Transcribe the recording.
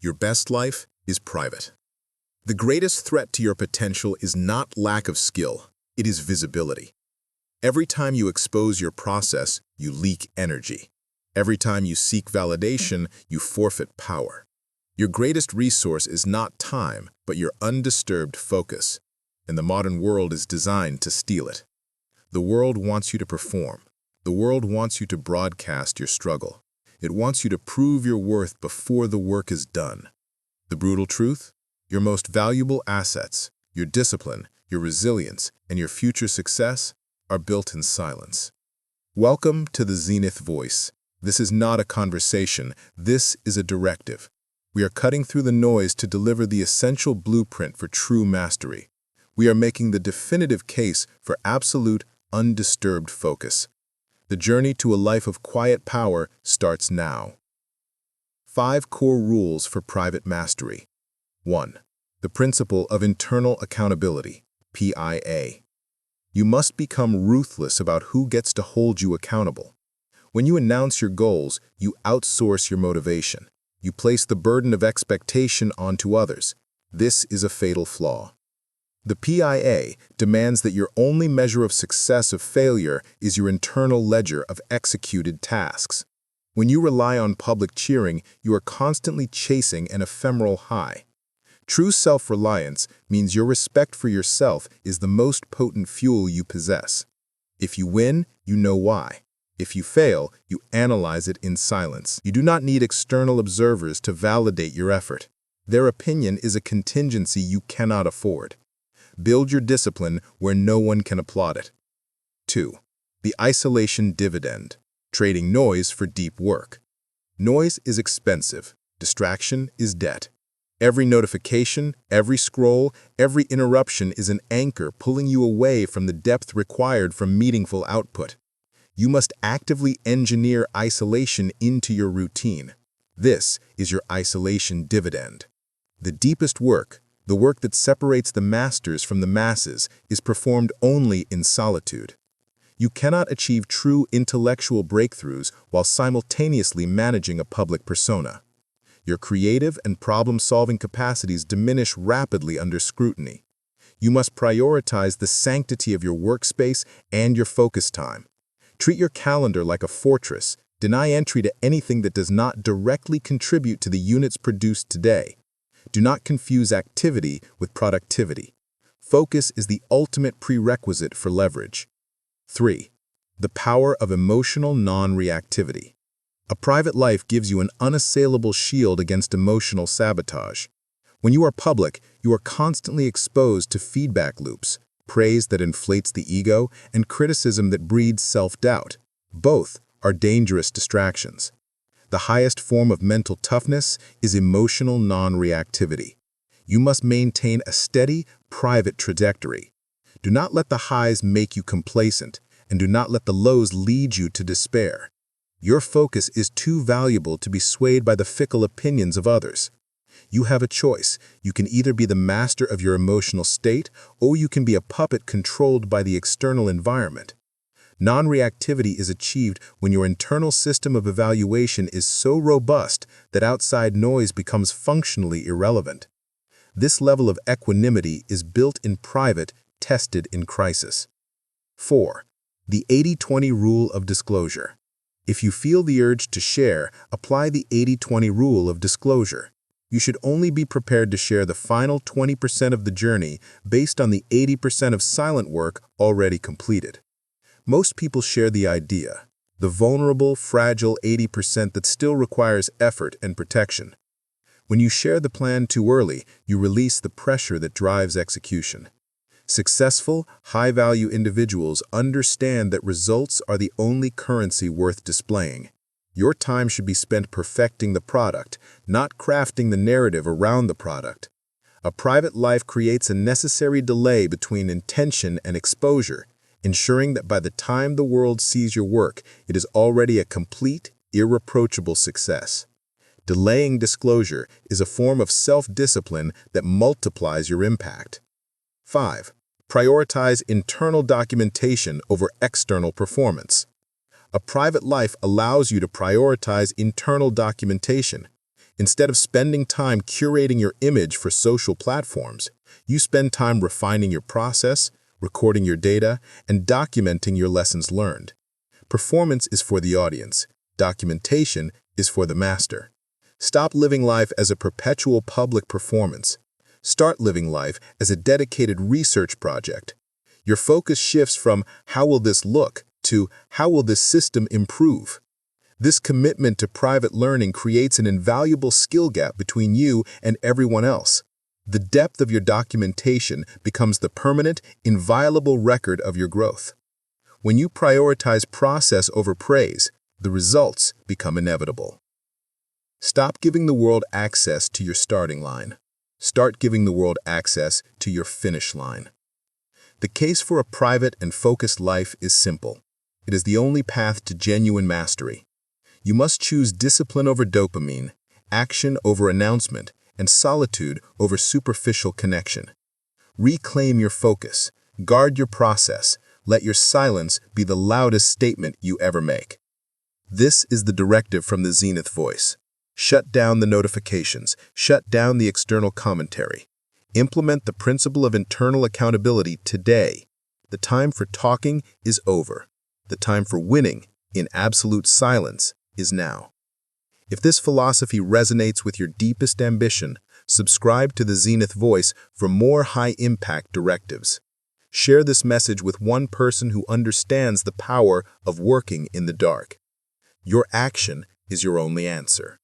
Your best life is private. The greatest threat to your potential is not lack of skill, it is visibility. Every time you expose your process, you leak energy. Every time you seek validation, you forfeit power. Your greatest resource is not time, but your undisturbed focus. And the modern world is designed to steal it. The world wants you to perform. The world wants you to broadcast your struggle. It wants you to prove your worth before the work is done. The brutal truth? Your most valuable assets, your discipline, your resilience, and your future success are built in silence. Welcome to the Zenith Voice. This is not a conversation, this is a directive. We are cutting through the noise to deliver the essential blueprint for true mastery. We are making the definitive case for absolute, undisturbed focus. The journey to a life of quiet power starts now. 5 core rules for private mastery. 1. The principle of internal accountability, PIA. You must become ruthless about who gets to hold you accountable. When you announce your goals, you outsource your motivation. You place the burden of expectation onto others. This is a fatal flaw. The PIA demands that your only measure of success or failure is your internal ledger of executed tasks. When you rely on public cheering, you are constantly chasing an ephemeral high. True self-reliance means your respect for yourself is the most potent fuel you possess. If you win, you know why. If you fail, you analyze it in silence. You do not need external observers to validate your effort. Their opinion is a contingency you cannot afford. Build your discipline where no one can applaud it. 2. The isolation dividend, trading noise for deep work. Noise is expensive. Distraction is debt. Every notification, every scroll, every interruption is an anchor pulling you away from the depth required from meaningful output. You must actively engineer isolation into your routine. This is your isolation dividend. The deepest work, the work that separates the masters from the masses, is performed only in solitude. You cannot achieve true intellectual breakthroughs while simultaneously managing a public persona. Your creative and problem-solving capacities diminish rapidly under scrutiny. You must prioritize the sanctity of your workspace and your focus time. Treat your calendar like a fortress. Deny entry to anything that does not directly contribute to the units produced today. Do not confuse activity with productivity. Focus is the ultimate prerequisite for leverage. 3. The power of emotional non-reactivity. A private life gives you an unassailable shield against emotional sabotage. When you are public, you are constantly exposed to feedback loops, praise that inflates the ego, and criticism that breeds self-doubt. Both are dangerous distractions. The highest form of mental toughness is emotional non-reactivity. You must maintain a steady, private trajectory. Do not let the highs make you complacent, and do not let the lows lead you to despair. Your focus is too valuable to be swayed by the fickle opinions of others. You have a choice. You can either be the master of your emotional state, or you can be a puppet controlled by the external environment. Non-reactivity is achieved when your internal system of evaluation is so robust that outside noise becomes functionally irrelevant. This level of equanimity is built in private, tested in crisis. 4. The 80-20 rule of disclosure. If you feel the urge to share, apply the 80-20 rule of disclosure. You should only be prepared to share the final 20% of the journey based on the 80% of silent work already completed. Most people share the idea, the vulnerable, fragile 80% that still requires effort and protection. When you share the plan too early, you release the pressure that drives execution. Successful, high-value individuals understand that results are the only currency worth displaying. Your time should be spent perfecting the product, not crafting the narrative around the product. A private life creates a necessary delay between intention and exposure, ensuring that by the time the world sees your work, it is already a complete, irreproachable success. Delaying disclosure is a form of self-discipline that multiplies your impact. 5. Prioritize internal documentation over external performance. A private life allows you to prioritize internal documentation. Instead of spending time curating your image for social platforms, you spend time refining your process, recording your data, and documenting your lessons learned. Performance is for the audience. Documentation is for the master. Stop living life as a perpetual public performance. Start living life as a dedicated research project. Your focus shifts from "how will this look" to "how will this system improve?" This commitment to private learning creates an invaluable skill gap between you and everyone else. The depth of your documentation becomes the permanent, inviolable record of your growth. When you prioritize process over praise, the results become inevitable. Stop giving the world access to your starting line. Start giving the world access to your finish line. The case for a private and focused life is simple. It is the only path to genuine mastery. You must choose discipline over dopamine, action over announcement, and solitude over superficial connection. Reclaim your focus. Guard your process. Let your silence be the loudest statement you ever make. This is the directive from the Zenith Voice. Shut down the notifications. Shut down the external commentary. Implement the principle of internal accountability today. The time for talking is over. The time for winning in absolute silence is now. If this philosophy resonates with your deepest ambition, subscribe to the Zenith Voice for more high-impact directives. Share this message with one person who understands the power of working in the dark. Your action is your only answer.